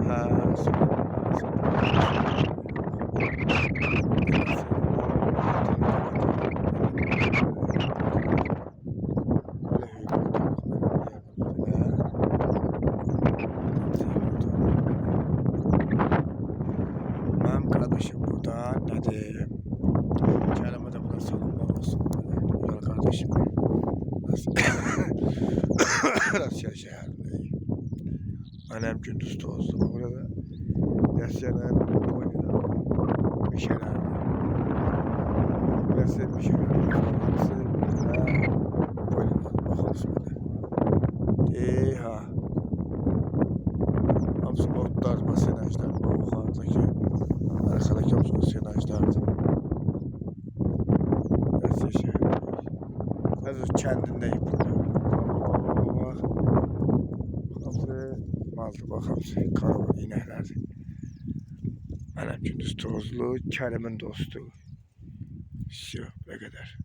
Ha, benim kardeşim burada ne diyeyim? Kelime de buna salonlar olsun. Güzel kardeşim. Rasya şehrindeyim. Annem gündüz tozdu. Burada Rasya'nın boynuna bir şeyler var. Rasya bir şeyler var. Hepsi boynuna bakalım şimdi. Ha. Hamsi otlar, basenajlar. Bu yukarıdaki, arkadaki hamsi basenajlardı. Rasya şehrindeyiz. Hazır kendindeyim burada. Maldı bakalım karava ineklerdi. Benim gündüz tozlu, Kerim'in dostu. Şu ne kadar.